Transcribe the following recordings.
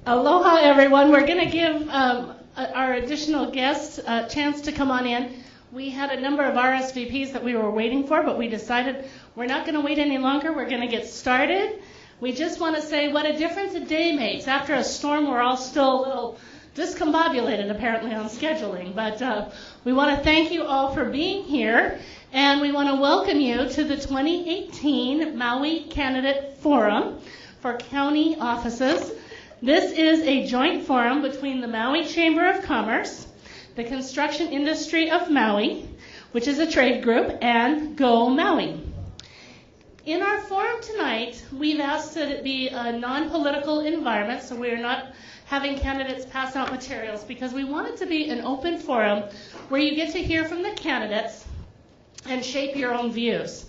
Aloha, everyone. We're going to give our additional guests a chance to come on in. We had a number of RSVPs that we were waiting for, but we decided we're not going to wait any longer. We're going to get started. We just want to say what a difference a day makes. After a storm, we're all still a little discombobulated, apparently, on scheduling. But we want to thank you all for being here, and we want to welcome you to the 2018 Maui Candidate Forum for County Offices. This is a joint forum between the Maui Chamber of Commerce, the Construction Industry of Maui, which is a trade group, and Go Maui. In our forum tonight, we've asked that it be a non-political environment, so we are not having candidates pass out materials, because we want it to be an open forum where you get to hear from the candidates and shape your own views.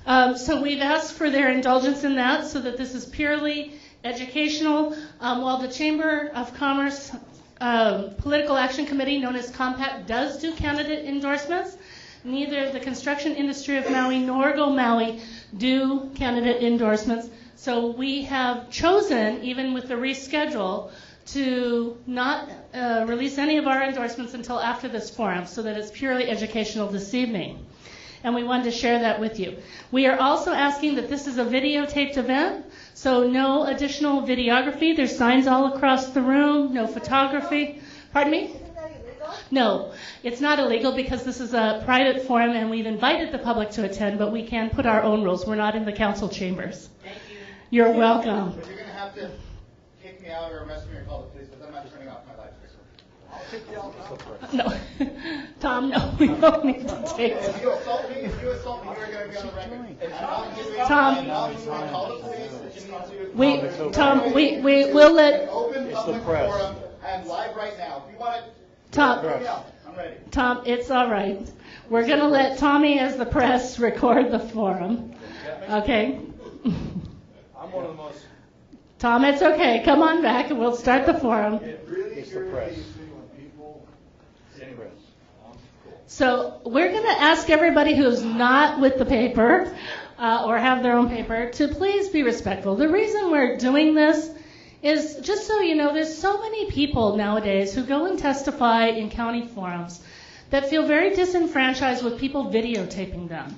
So we've asked for their indulgence in that, so that this is purely educational. While the Chamber of Commerce Political Action Committee, known as Compact, does do candidate endorsements, neither the Construction Industry of Maui nor Go Maui do candidate endorsements. So we have chosen, even with the reschedule, to not release any of our endorsements until after this forum, so that it's purely educational this evening. And we wanted to share that with you. We are also asking that this is a videotaped event, so no additional videography. There's signs all across the room, no photography. Pardon me? Isn't that illegal? No, it's not illegal because this is a private forum and we've invited the public to attend, but we can put our own rules. We're not in the council chambers. Thank you. You're welcome. But you're going to have to kick me out or arrest me or call the police, because I'm not turning off my light fixer. I'll kick you out. No, Tom, no, we don't need to take it. If you assault me, you're going to be on the record. Tom. I'm not going to call the police. We'll let Open public forum and live right now. If you want it, Tom. turn me off. I'm ready. Tom, it's all right. We're going to let Tommy, as the press, record the forum. Okay. I'm one of the most. Tom, it's okay. Come on back and we'll start the forum. It really irritates me when people. Anyway. So we're going to ask everybody who's not with the paper or have their own paper to please be respectful. The reason we're doing this is, just so you know, there's so many people nowadays who go and testify in county forums that feel very disenfranchised with people videotaping them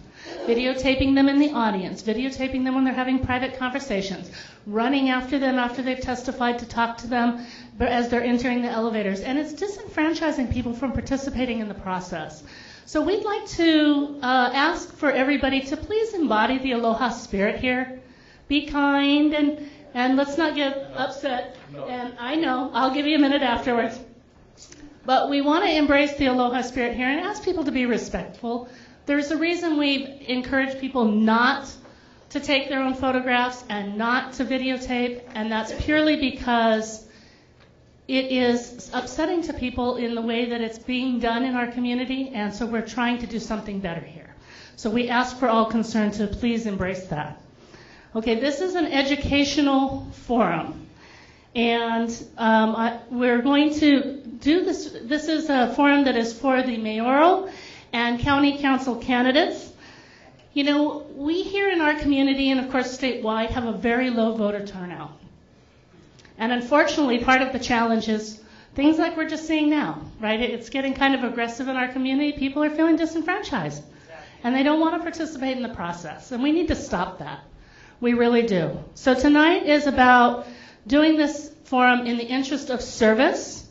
in the audience, videotaping them when they're having private conversations, running after them after they've testified to talk to them as they're entering the elevators. And it's disenfranchising people from participating in the process. So we'd like to ask for everybody to please embody the aloha spirit here. Be kind and let's not get upset. And I know, I'll give you a minute afterwards. But we want to embrace the aloha spirit here and ask people to be respectful. There's a reason we've encouraged people not to take their own photographs and not to videotape, and that's purely because it is upsetting to people in the way that it's being done in our community, and so we're trying to do something better here. So we ask for all concerned to please embrace that. Okay, this is an educational forum, and we're going to do this. This is a forum that is for the mayoral and county council candidates. You know, we here in our community, and of course statewide, have a very low voter turnout. And unfortunately, part of the challenge is things like we're just seeing now, right? It's getting kind of aggressive in our community. People are feeling disenfranchised, and they don't want to participate in the process. And we need to stop that. We really do. So tonight is about doing this forum in the interest of service.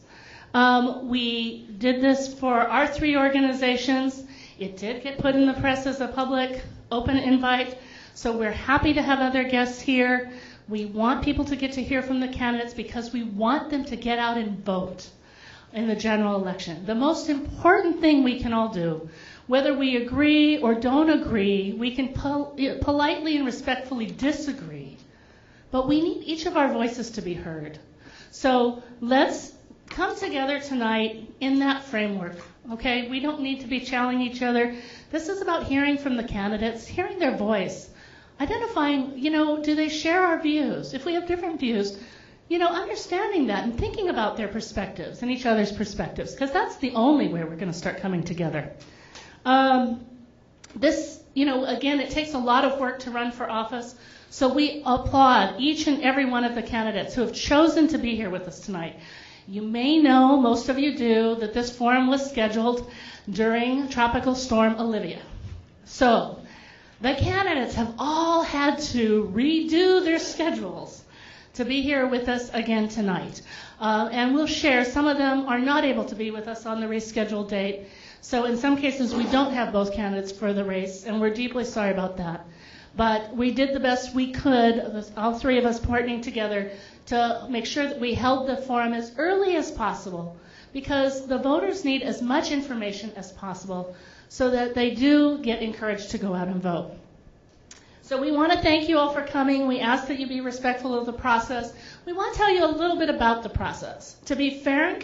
We did this for our three organizations. It did get put in the press as a public open invite, so we're happy to have other guests here. We want people to get to hear from the candidates because we want them to get out and vote in the general election. The most important thing we can all do, whether we agree or don't agree, we can politely and respectfully disagree, but we need each of our voices to be heard. So let's come together tonight in that framework, okay? We don't need to be challenging each other. This is about hearing from the candidates, hearing their voice, identifying, do they share our views? If we have different views, understanding that and thinking about their perspectives and each other's perspectives, because that's the only way we're going to start coming together. This, again, it takes a lot of work to run for office. So we applaud each and every one of the candidates who have chosen to be here with us tonight. You may know, most of you do, that this forum was scheduled during Tropical Storm Olivia. So the candidates have all had to redo their schedules to be here with us again tonight. And we'll share, some of them are not able to be with us on the rescheduled date. So in some cases, we don't have both candidates for the race, and we're deeply sorry about that. But we did the best we could, all three of us partnering together, to make sure that we held the forum as early as possible, because the voters need as much information as possible so that they do get encouraged to go out and vote. So we want to thank you all for coming. We ask that you be respectful of the process. We want to tell you a little bit about the process. To be fair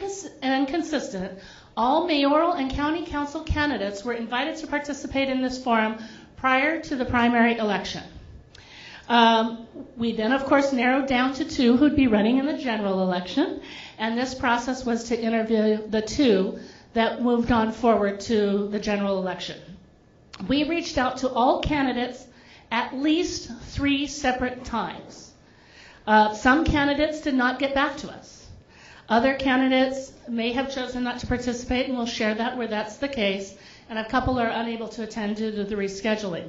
and consistent, all mayoral and county council candidates were invited to participate in this forum prior to the primary election. We then, of course, narrowed down to two who'd be running in the general election, and this process was to interview the two that moved on forward to the general election. We reached out to all candidates at least 3 separate times. Some candidates did not get back to us. Other candidates may have chosen not to participate, and we'll share that where that's the case, and a couple are unable to attend due to the rescheduling.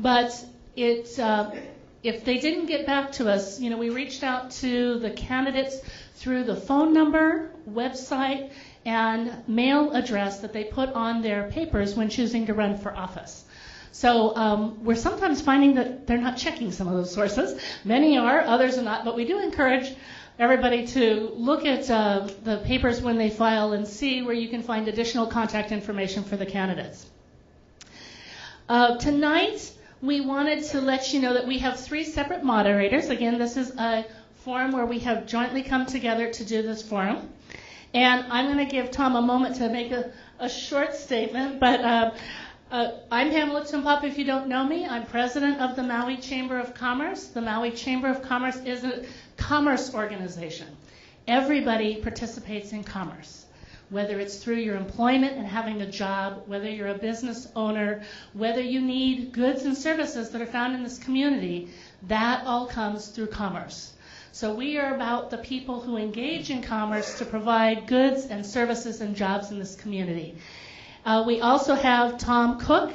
But if they didn't get back to us, we reached out to the candidates through the phone number, website, and mail address that they put on their papers when choosing to run for office. So we're sometimes finding that they're not checking some of those sources. Many are, others are not, but we do encourage everybody to look at the papers when they file and see where you can find additional contact information for the candidates. Tonight, we wanted to let you know that we have 3 separate moderators. Again, this is a forum where we have jointly come together to do this forum. And I'm going to give Tom a moment to make a short statement, but I'm Pamela Tumpop, if you don't know me. I'm president of the Maui Chamber of Commerce. The Maui Chamber of Commerce is a commerce organization. Everybody participates in commerce, whether it's through your employment and having a job, whether you're a business owner, whether you need goods and services that are found in this community, that all comes through commerce. So we are about the people who engage in commerce to provide goods and services and jobs in this community. We also have Tom Cook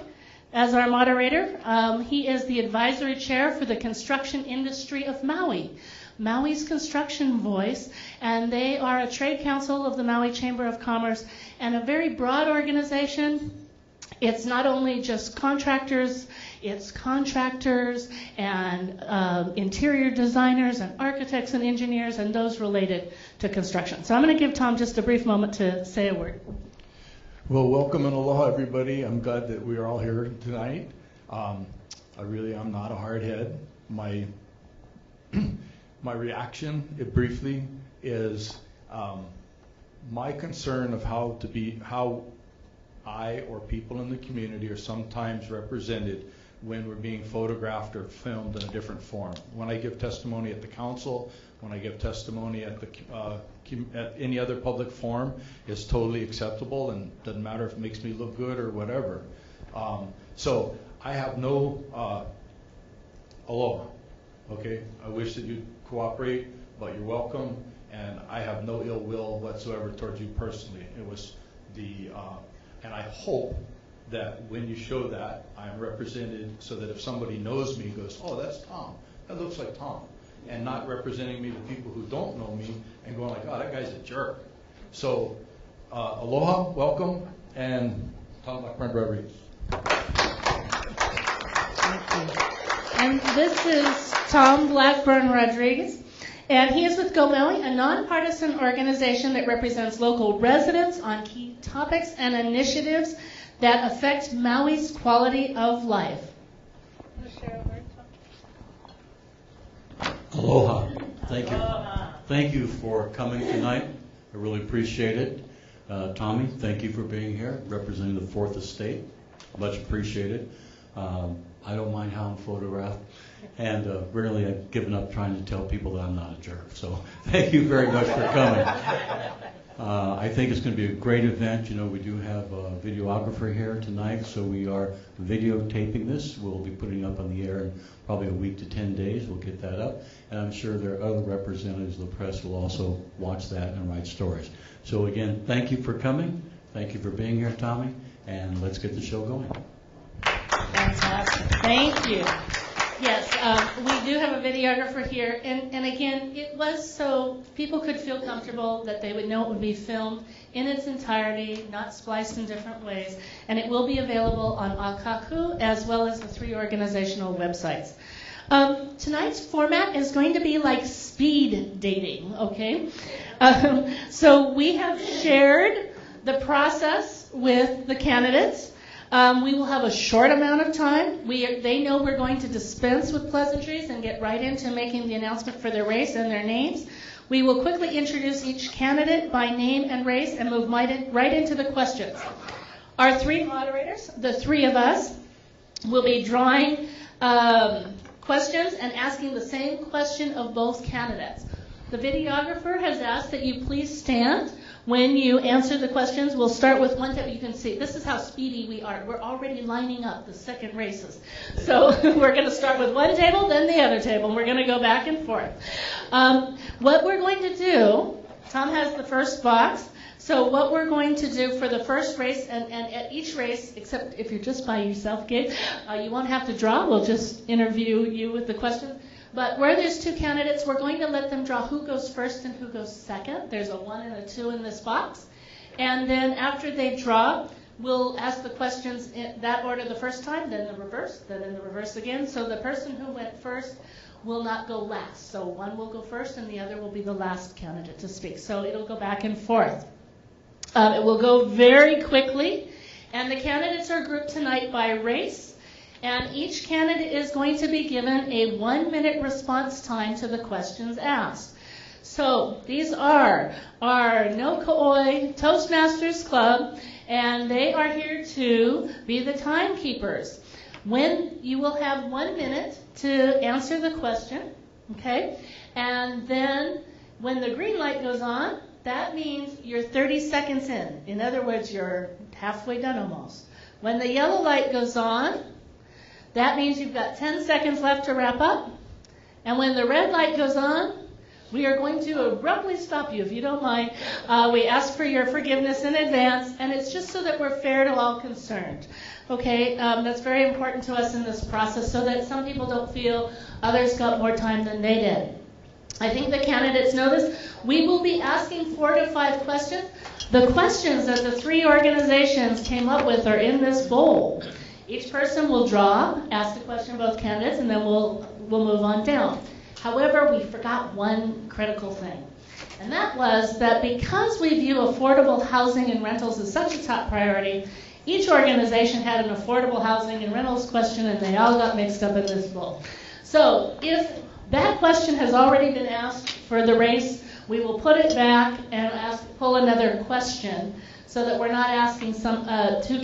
as our moderator. He is the advisory chair for the construction industry of Maui, Maui's construction voice, and they are a trade council of the Maui Chamber of Commerce and a very broad organization. It's not only just contractors, it's contractors and interior designers and architects and engineers and those related to construction. So I'm going to give Tom just a brief moment to say a word. Well, welcome and aloha, everybody. I'm glad that we are all here tonight. I really am not a hard head. My reaction, briefly, is my concern of how I or people in the community are sometimes represented when we're being photographed or filmed in a different form. When I give testimony at the council, when I give testimony at any other public forum, it's totally acceptable and doesn't matter if it makes me look good or whatever. So I have no aloha. Okay, I wish that you'd cooperate, but you're welcome, and I have no ill will whatsoever towards you personally. It was and I hope that when you show that, I'm represented so that if somebody knows me, goes, oh, that's Tom. That looks like Tom. And not representing me to people who don't know me and going like, oh, that guy's a jerk. So, aloha, welcome, and Tom Blackburn Rodriguez. Thank you. And this is Tom Blackburn Rodriguez, and he is with Go Maui, a nonpartisan organization that represents local residents on key topics and initiatives that affect Maui's quality of life. Want to share a word, Tom? Aloha. Thank you. Thank you for coming tonight. I really appreciate it. Tommy, thank you for being here, representing the 4th Estate. Much appreciated. I don't mind how I'm photographed. And really, I've given up trying to tell people that I'm not a jerk. So thank you very much for coming. I think it's going to be a great event. You know, we do have a videographer here tonight, so we are videotaping this. We'll be putting it up on the air in probably a week to 10 days. We'll get that up. And I'm sure there are other representatives of the press will also watch that and write stories. So again, thank you for coming. Thank you for being here, Tommy. And let's get the show going. Fantastic. Thank you. Yes, we do have a videographer here, and again, it was so people could feel comfortable that they would know it would be filmed in its entirety, not spliced in different ways, and it will be available on Akaku as well as the 3 organizational websites. Tonight's format is going to be like speed dating, okay? So we have shared the process with the candidates. We will have a short amount of time. They know we're going to dispense with pleasantries and get right into making the announcement for their race and their names. We will quickly introduce each candidate by name and race and move right into the questions. Our 3 moderators, the 3 of us, will be drawing questions and asking the same question of both candidates. The videographer has asked that you please stand when you answer the questions. We'll start with one table. You can see this is how speedy we are. We're already lining up the second races. So we're going to start with one table, then the other table, and we're going to go back and forth. What we're going to do, Tom has the first box. So what we're going to do for the first race, and at each race, except if you're just by yourself, Gabe, you won't have to draw. We'll just interview you with the questions. But where there's 2 candidates, we're going to let them draw who goes first and who goes second. There's a 1 and a 2 in this box. And then after they draw, we'll ask the questions in that order the first time, then the reverse, then in the reverse again. So the person who went first will not go last. So one will go first and the other will be the last candidate to speak. So it'll go back and forth. It will go very quickly. And the candidates are grouped tonight by race. And each candidate is going to be given a 1-minute response time to the questions asked. So these are our No Ka'oi Toastmasters Club, and they are here to be the timekeepers. When you will have 1 minute to answer the question, okay? And then when the green light goes on, that means you're 30 seconds in. In other words, you're halfway done almost. When the yellow light goes on, that means you've got 10 seconds left to wrap up. And when the red light goes on, we are going to abruptly stop you, if you don't mind. We ask for your forgiveness in advance, and it's just so that we're fair to all concerned. Okay, that's very important to us in this process so that some people don't feel others got more time than they did. I think the candidates know this. We will be asking 4 to 5 questions. The questions that the 3 organizations came up with are in this bowl. Each person will draw, ask the question of both candidates, and then we'll move on down. However, we forgot one critical thing, and that was that because we view affordable housing and rentals as such a top priority, each organization had an affordable housing and rentals question, and they all got mixed up in this bowl. So if that question has already been asked for the race, we will put it back and pull another question, so that we're not asking 2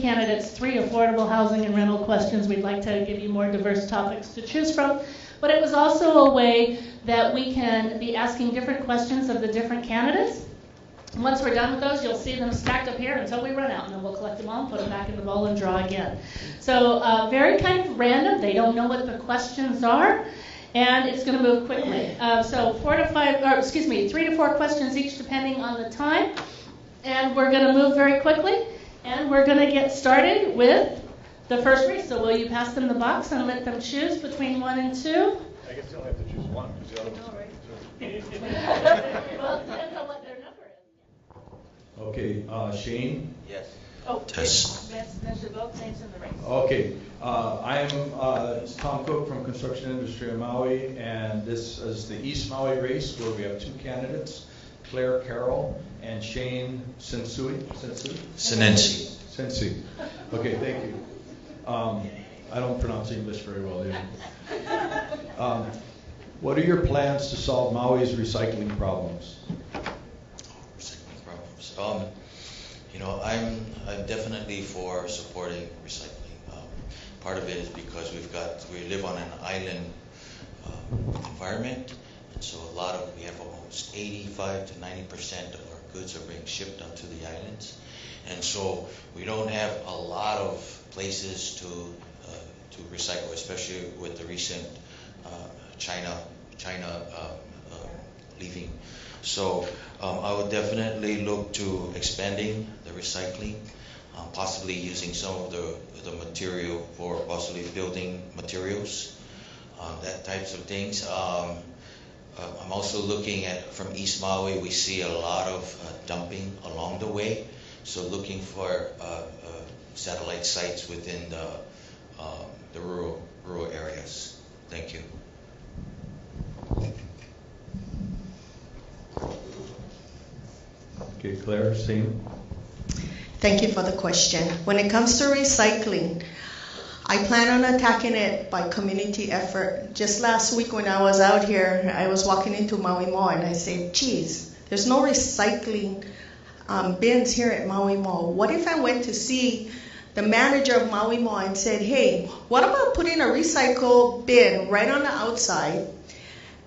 candidates 3 affordable housing and rental questions. We'd like to give you more diverse topics to choose from. But it was also a way that we can be asking different questions of the different candidates. Once we're done with those, you'll see them stacked up here until we run out, and then we'll collect them all and put them back in the bowl and draw again. So very kind of random. They don't know what the questions are, and it's going to move quickly. So 3 to 4 questions each, depending on the time. And we're going to move very quickly, and we're going to get started with the first race. So will you pass them the box and let them choose between 1 and 2? I guess they only have to choose 1, because the other one's Well, it depends on what their number is. Okay, Shane? Yes. Oh, Test. mention both names in the race. Okay, I am Tom Cook from Construction Industry in Maui, and this is the East Maui race where we have 2 candidates, Claire Carroll and Shane Sensui. Sensi. Okay, thank you. I don't pronounce English very well either. What are your plans to solve Maui's recycling problems? Recycling problems. I'm definitely for supporting recycling. Part of it is because we live on an island environment, and so we have almost 85 to 90% of our goods are being shipped onto the islands. And so we don't have a lot of places to recycle, especially with the recent China leaving. So I would definitely look to expanding the recycling, possibly using some of the material for possibly building materials, that types of things. I'm also looking at, from East Maui, we see a lot of dumping along the way. So looking for satellite sites within the rural areas. Thank you. Okay, Claire, same. Thank you for the question. When it comes to recycling, I plan on attacking it by community effort. Just last week when I was out here, I was walking into Maui Mall and I said, geez, there's no recycling bins here at Maui Mall. What if I went to see the manager of Maui Mall and said, hey, what about putting a recycle bin right on the outside?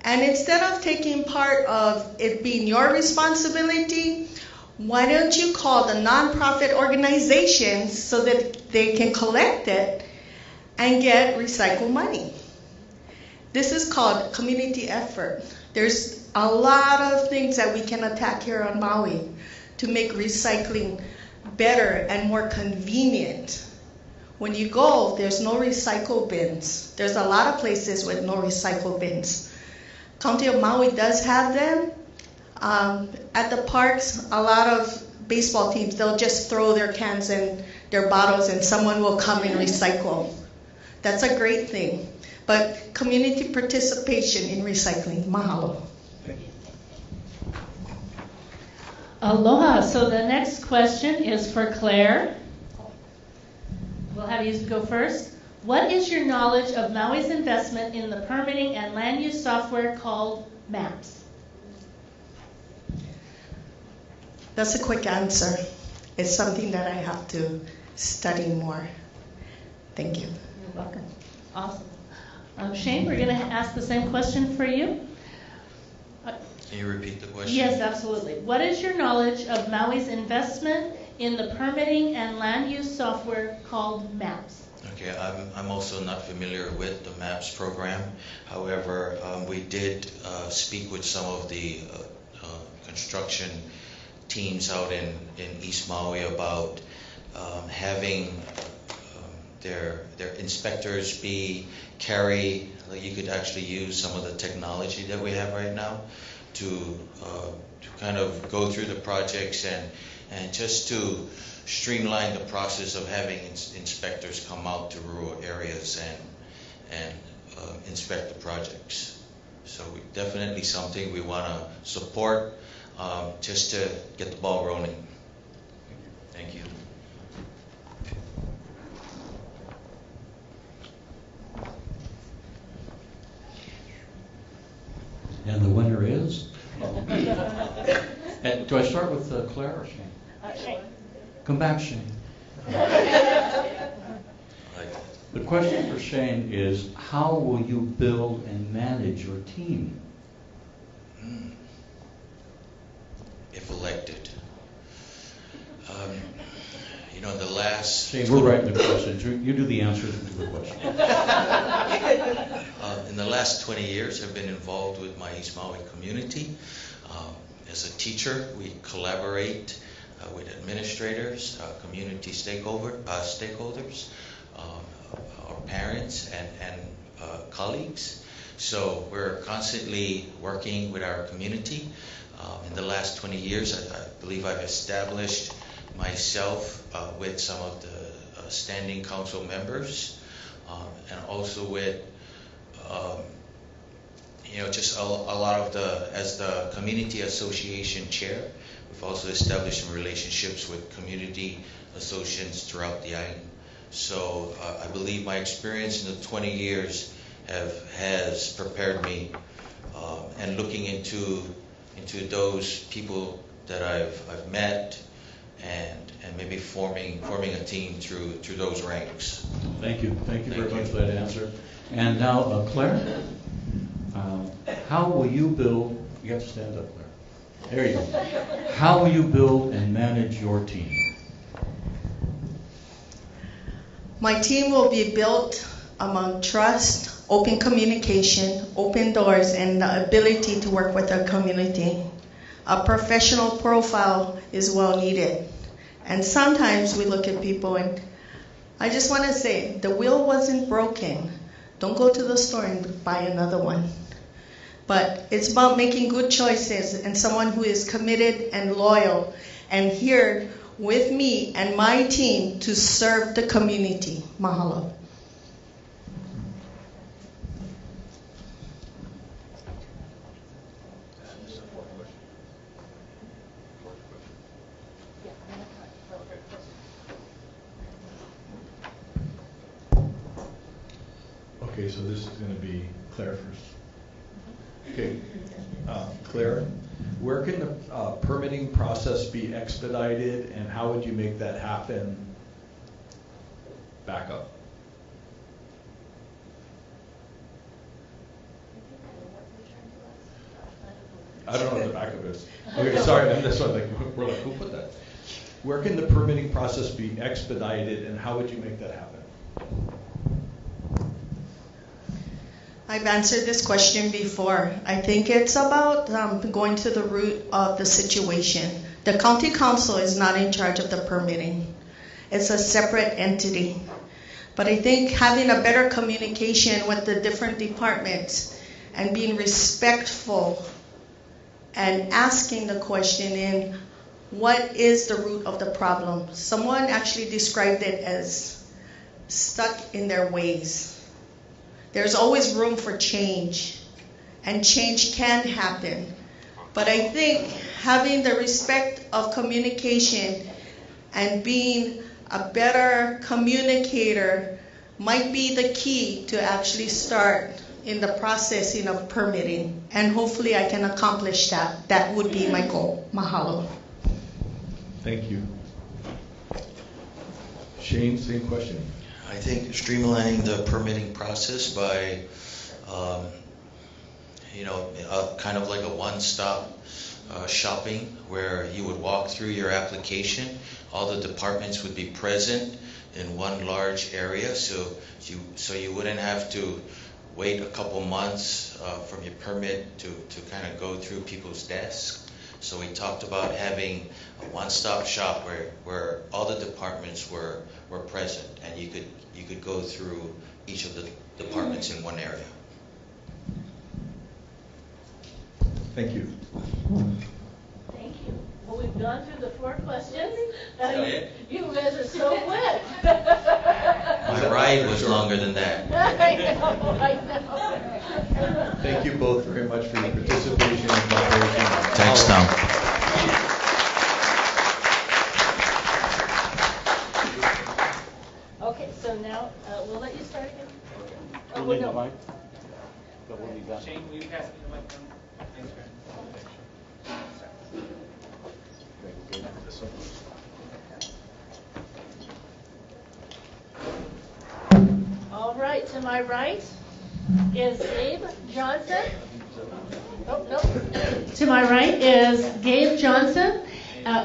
And instead of taking part of it being your responsibility, why don't you call the nonprofit organizations so that they can collect it and get recycled money? This is called community effort. There's a lot of things that we can attack here on Maui to make recycling better and more convenient. When you go, there's no recycle bins. There's a lot of places with no recycle bins. County of Maui does have them. At the parks, a lot of baseball teams, they'll just throw their cans and their bottles and someone will come and recycle. That's a great thing. But community participation in recycling. Mahalo. Aloha. So the next question is for Claire. We'll have you go first. What is your knowledge of Maui's investment in the permitting and land use software called MAPS? That's a quick answer. It's something that I have to study more. Thank you. You're welcome. Awesome. Shane, we're going to ask the same question for you. Can you repeat the question? Yes, absolutely. What is your knowledge of Maui's investment in the permitting and land use software called MAPS? Okay, I'm also not familiar with the MAPS program. However, we did speak with some of the construction teams out in East Maui about having their inspectors carry, like you could actually use some of the technology that we have right now to kind of go through the projects and just to streamline the process of having inspectors come out to rural areas and inspect the projects. So definitely something we want to support just to get the ball rolling. Thank you. And the winner is? And do I start with Claire or Shane? Come back, Shane. The question for Shane is, how will you build and manage your team? If elected. The last... Shane, we're writing the questions. You do the answers to the question. In the last 20 years, I've been involved with my East Maui community. As a teacher, we collaborate with administrators, community stakeholders, our parents, and colleagues. So we're constantly working with our community. In the last 20 years, I believe I've established myself with some of the standing council members, and also with just a lot of as the community association chair. We've also established some relationships with community associations throughout the island. So I believe my experience in the 20 years has prepared me, and looking into those people that I've met, and maybe forming a team through those ranks. Thank you very much for that answer. And now, Claire, how will you build? You have to stand up, Claire. There you go. How will you build and manage your team? My team will be built among trust, open communication, open doors, and the ability to work with the community. A professional profile is well needed. And sometimes we look at people, and I just want to say, the wheel wasn't broken. Don't go to the store and buy another one. But it's about making good choices and someone who is committed and loyal and here with me and my team to serve the community. Mahalo. Okay, so this is going to be Claire first. Okay, Claire, where can the permitting process be expedited, and how would you make that happen? Back up. I don't know what the backup is. Okay, sorry, that's what we're like, who put that? Where can the permitting process be expedited, and how would you make that happen? I've answered this question before. I think it's about going to the root of the situation. The county council is not in charge of the permitting. It's a separate entity. But I think having a better communication with the different departments and being respectful and asking the question in what is the root of the problem? Someone actually described it as stuck in their ways. There's always room for change, and change can happen. But I think having the respect of communication and being a better communicator might be the key to actually start in the processing of permitting. And hopefully I can accomplish that. That would be my goal. Mahalo. Thank you. Shane, same question. I think streamlining the permitting process by, kind of like a one-stop shopping where you would walk through your application. All the departments would be present in one large area, so you wouldn't have to wait a couple months from your permit to kind of go through people's desks. So we talked about having a one-stop shop where all the departments were present, and you could go through each of the departments in one area. Thank you. Thank you. Well, we've gone through the 4 questions. You guys are so quick. My ride was longer than that. I know. Thank you both very much for your participation and cooperation. Thanks, Tom. Okay, so now we'll let you start again. Oh, You need no. the mic? But what do you got? Shane, will you pass me the microphone? Thanks, Grant. All right, to my right is Gabe Johnson. Oh, no. To my right is Gabe Johnson.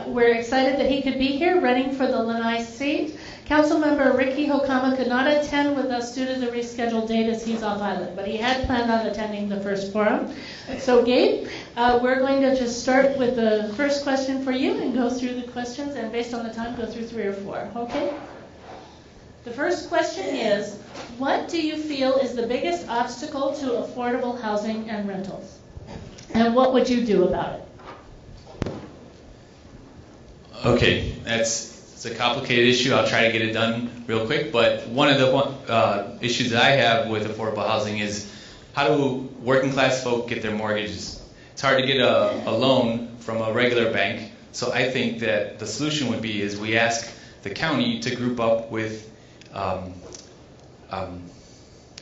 We're excited that he could be here running for the Lanai seat. Councilmember Ricky Hokama could not attend with us due to the rescheduled date as he's off island, but he had planned on attending the first forum. So Gabe, we're going to just start with the first question for you and go through the questions, and based on the time, go through 3 or 4, okay? The first question is, what do you feel is the biggest obstacle to affordable housing and rentals? And what would you do about it? Okay, it's a complicated issue. I'll try to get it done real quick. But one of the issues that I have with affordable housing is how do working class folk get their mortgages? It's hard to get a loan from a regular bank. So I think that the solution would be is we ask the county to group up with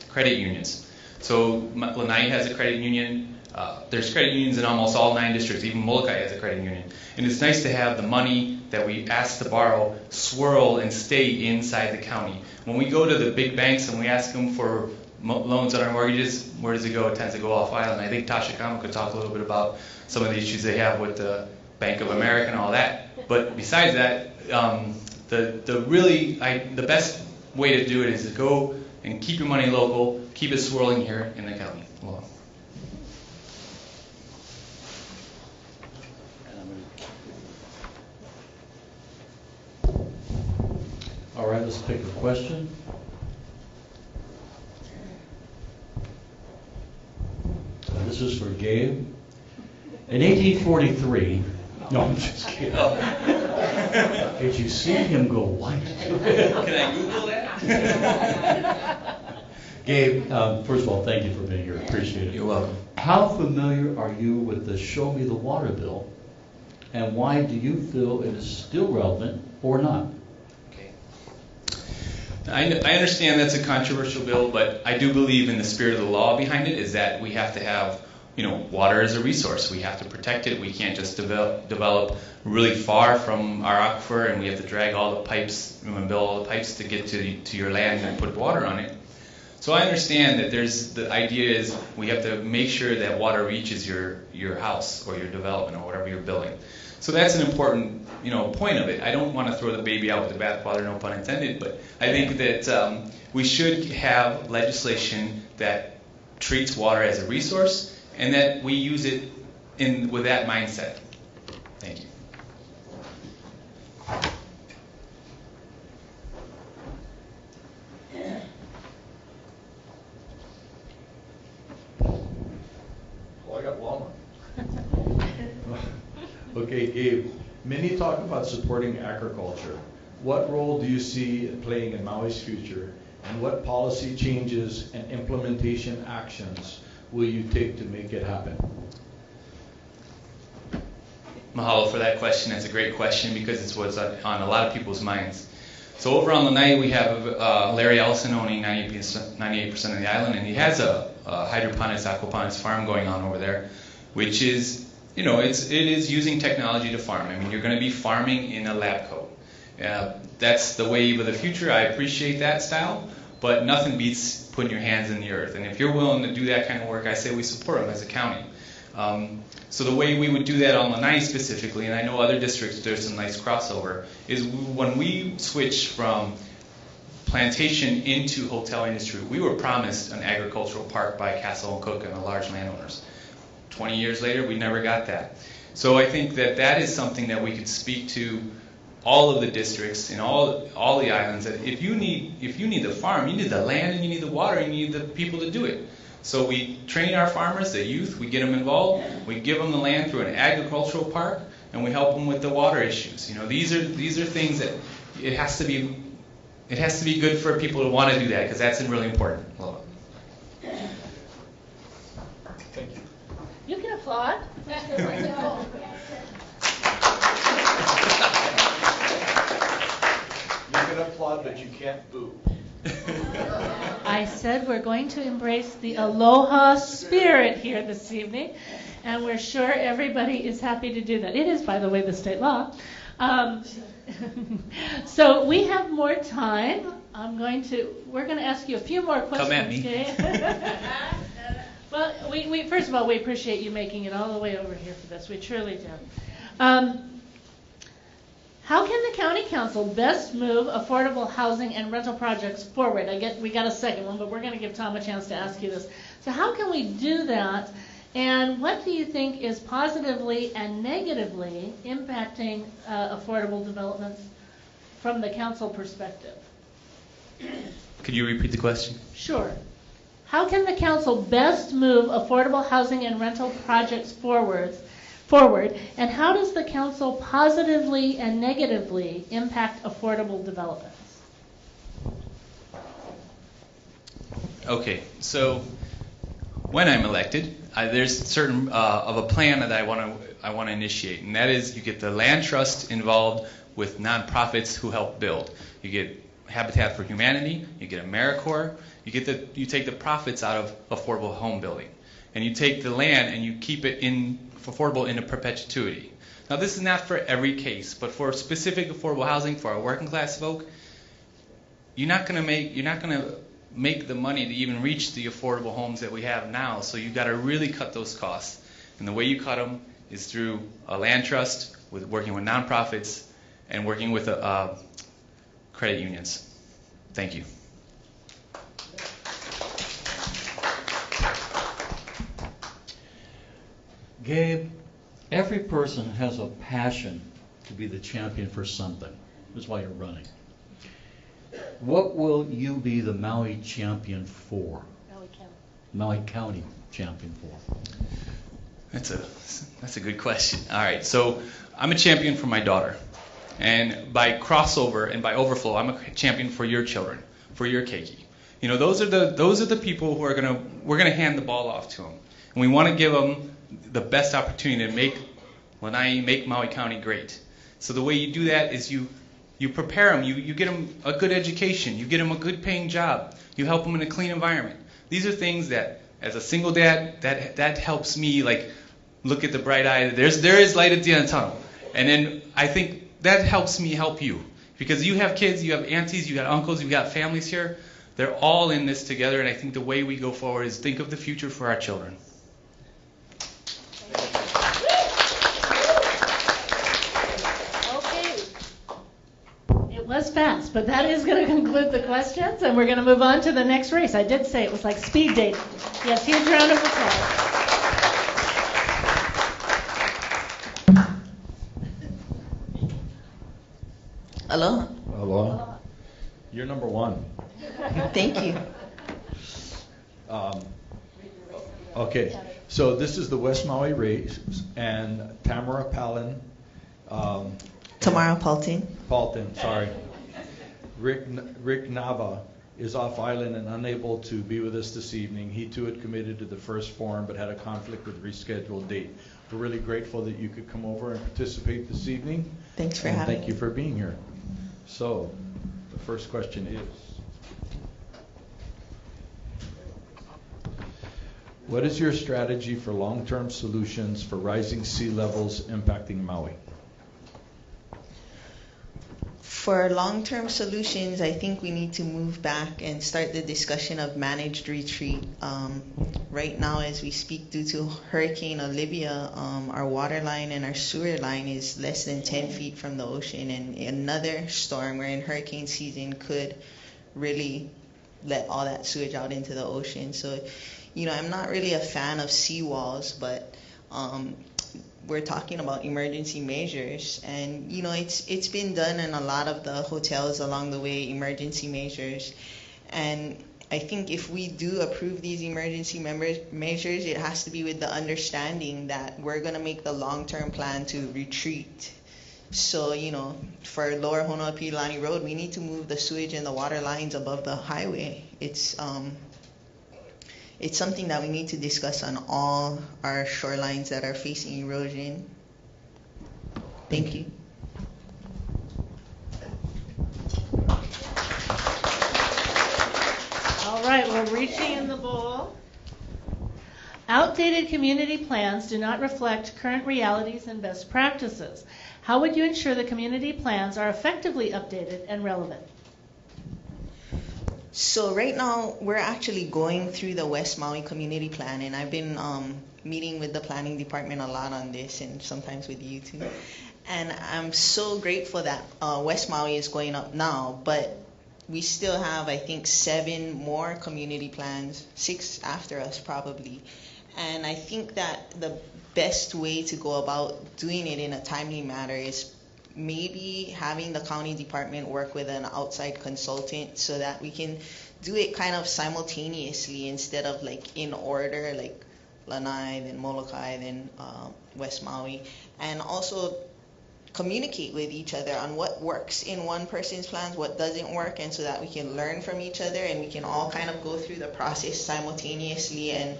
credit unions. So Lanai has a credit union. There's credit unions in almost all 9 districts. Even Molokai has a credit union. And it's nice to have the money that we ask to borrow swirl and stay inside the county. When we go to the big banks and we ask them for loans on our mortgages, where does it go? It tends to go off island. I think Tasha Kama could talk a little bit about some of the issues they have with the Bank of America and all that. But besides that, the best way to do it is to go and keep your money local, keep it swirling here in the county. Well, All right, let's take a question. This is for Gabe. In 1843, no, I'm just kidding. Did you see him go white? can I Google that? Gabe, first of all, thank you for being here. Appreciate it. You're welcome. How familiar are you with the Show Me the Water bill, and why do you feel it is still relevant or not? Okay. I understand that's a controversial bill, but I do believe in the spirit of the law behind it is that we have to have, water as a resource. We have to protect it. We can't just develop really far from our aquifer, and we have to drag all the pipes and build all the pipes to get to your land and put water on it. So I understand that the idea is we have to make sure that water reaches your house or your development or whatever you're building. So that's an important point of it. I don't want to throw the baby out with the bathwater, no pun intended, but I think that we should have legislation that treats water as a resource and that we use it with that mindset. Thank you. Well, I got Walmart. Okay, Gabe, many talk about supporting agriculture. What role do you see it playing in Maui's future, and what policy changes and implementation actions will you take to make it happen? Mahalo for that question. That's a great question because it's what's on a lot of people's minds. So over on Lanai, we have Larry Ellison owning 98% of the island, and he has a hydroponics, aquaponics farm going on over there, which is, it is using technology to farm. I mean, you're going to be farming in a lab coat. That's the wave of the future. I appreciate that style, but nothing beats putting your hands in the earth. And if you're willing to do that kind of work, I say we support them as a county. So the way we would do that on Lanai specifically, and I know other districts there's some nice crossover, is when we switched from plantation into hotel industry, we were promised an agricultural park by Castle and Cook and the large landowners. 20 years later, we never got that. So I think that is something that we could speak to all of the districts and all the islands. That if you need the farm, you need the land and you need the water and you need the people to do it. So we train our farmers, the youth, we get them involved, we give them the land through an agricultural park, and we help them with the water issues. These are things that it has to be good for people to want to do that because that's really important. Thank you. You can applaud. You can applaud, but you can't boo. I said we're going to embrace the aloha spirit here this evening, and we're sure everybody is happy to do that. It is, by the way, the state law. So we have more time. We're going to ask you a few more questions. Come at me. Okay? Well, we first of all, we appreciate you making it all the way over here for this. We truly do. How can the county council best move affordable housing and rental projects forward? We got a second one, but we're going to give Tom a chance to ask you this. So how can we do that? And what do you think is positively and negatively impacting affordable developments from the council perspective? Could you repeat the question? Sure. How can the council best move affordable housing and rental projects forward, and how does the council positively and negatively impact affordable developments? Okay, so when I'm elected, there's certain of a plan that I want to initiate, and that is you get the land trust involved with nonprofits who help build. You get Habitat for Humanity, you get AmeriCorps, you take the profits out of affordable home building, and you take the land and you keep it affordable into perpetuity. Now this is not for every case, but for specific affordable housing for our working class folk, you're not going to make the money to even reach the affordable homes that we have now. So you got to really cut those costs. And the way you cut them is through a land trust, with working with nonprofits, and working with credit unions. Thank you. Gabe, every person has a passion to be the champion for something. That's why you're running. What will you be the Maui champion for? Maui County champion for? That's a good question. All right, so I'm a champion for my daughter. And by crossover and by overflow, I'm a champion for your children, for your keiki. You know, those are the people who we're gonna hand the ball off to them. And we want to give them the best opportunity to make Lanai, make Maui County great. So the way you do that is you prepare them, you get them a good education, you get them a good paying job, you help them in a clean environment. These are things that, as a single dad, that helps me like look at the bright eye. There is light at the end of the tunnel. And then I think that helps me help you. Because you have kids, you have aunties, you got uncles, you got families here. They're all in this together, and I think the way we go forward is think of the future for our children. It was fast, but that is going to conclude the questions, and we're going to move on to the next race. I did say it was like speed dating. Yes, huge round of applause. Aloha. Aloha. You're number one. Thank you. Okay, so this is the West Maui race, and Tamara Palin. Tamara Paltin. Sorry. Rick Nava is off island and unable to be with us this evening. He too had committed to the first forum but had a conflict with rescheduled date. We're really grateful that you could come over and participate this evening. Thanks for having me. Thank you for being here. So, the first question is, what is your strategy for long-term solutions for rising sea levels impacting Maui? For long-term solutions, I think we need to move back and start the discussion of managed retreat. Right now, as we speak, due to Hurricane Olivia, our water line and our sewer line is less than 10 feet from the ocean, and another storm, we're in hurricane season, could really let all that sewage out into the ocean. So, you know, I'm not really a fan of seawalls, but we're talking about emergency measures, and you know, it's been done in a lot of the hotels along the way, emergency measures. And I think if we do approve these emergency measures, it has to be with the understanding that we're going to make the long-term plan to retreat. So, you know, for Lower Honoapi'ilani Road, we need to move the sewage and the water lines above the highway. It's something that we need to discuss on all our shorelines that are facing erosion. Thank you. All right, we're reaching in the bowl. Outdated community plans do not reflect current realities and best practices. How would you ensure the community plans are effectively updated and relevant? So right now, we're actually going through the West Maui Community Plan, and I've been meeting with the planning department a lot on this, and sometimes with you too. And I'm so grateful that West Maui is going up now, but we still have, I think, 7 more community plans, 6 after us probably. And I think that the best way to go about doing it in a timely manner is maybe having the county department work with an outside consultant so that we can do it kind of simultaneously instead of like in order, like Lanai, then Molokai, then West Maui, and also communicate with each other on what works in one person's plans, what doesn't work, and so that we can learn from each other and we can all kind of go through the process simultaneously, and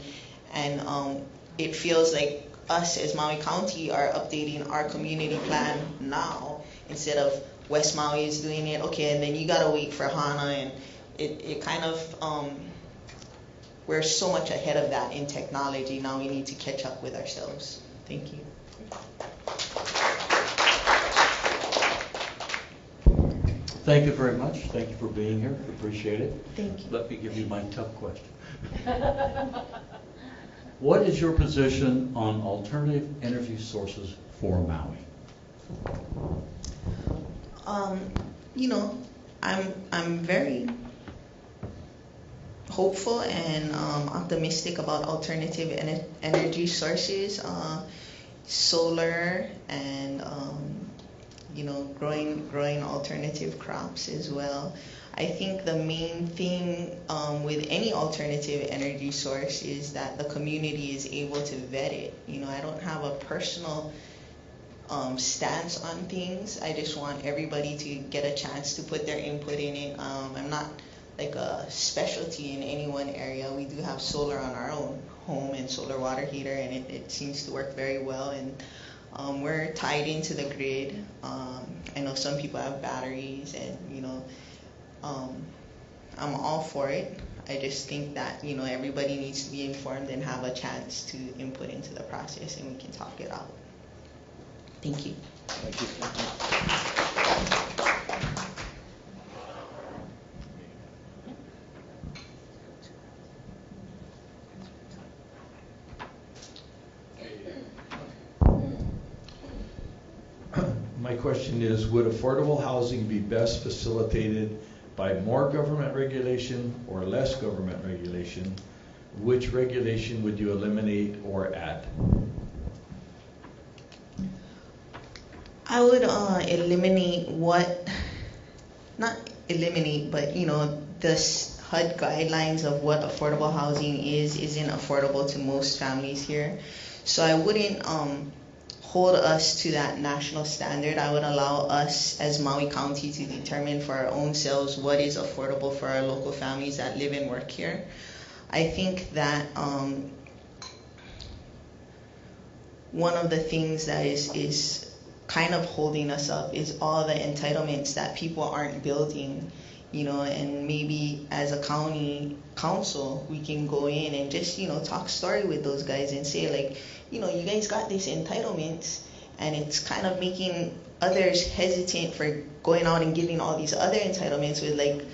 it feels like us as Maui County are updating our community plan now instead of West Maui is doing it, okay, and then you gotta wait for HANA, and it kind of, we're so much ahead of that in technology, now we need to catch up with ourselves. Thank you. Thank you very much. Thank you for being here. Appreciate it. Thank you. Let me give you my tough question. What is your position on alternative energy sources for Maui? You know, I'm very hopeful and optimistic about alternative energy sources, solar, and you know, growing alternative crops as well. I think the main thing with any alternative energy source is that the community is able to vet it. You know, I don't have a personal stance on things. I just want everybody to get a chance to put their input in it. I'm not like a specialty in any one area. We do have solar on our own home and solar water heater, and it seems to work very well. And we're tied into the grid. I know some people have batteries, and you know, I'm all for it. I just think that, you know, everybody needs to be informed and have a chance to input into the process, and we can talk it out. Thank you. Thank you. My question is, would affordable housing be best facilitated by more government regulation or less government regulation? Which regulation would you eliminate or add? I would eliminate not eliminate, but you know, the HUD guidelines of what affordable housing isn't affordable to most families here. So I wouldn't hold us to that national standard. I would allow us as Maui County to determine for our own selves what is affordable for our local families that live and work here. I think that one of the things that is kind of holding us up is all the entitlements that people aren't building, you know, and maybe as a county council, we can go in and just, you know, talk story with those guys and say, like, you know, you guys got these entitlements, and it's kind of making others hesitant for going out and getting all these other entitlements with like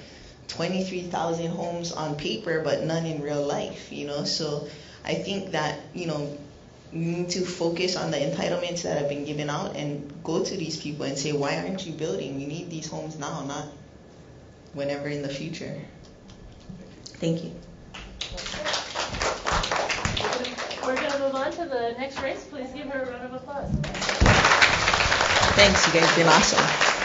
23,000 homes on paper, but none in real life, you know. So I think that, you know, we need to focus on the entitlements that have been given out and go to these people and say, why aren't you building? You need these homes now, not whenever in the future. Thank you. We're going to move on to the next race. Please give her a round of applause. Thanks, you guys have been awesome.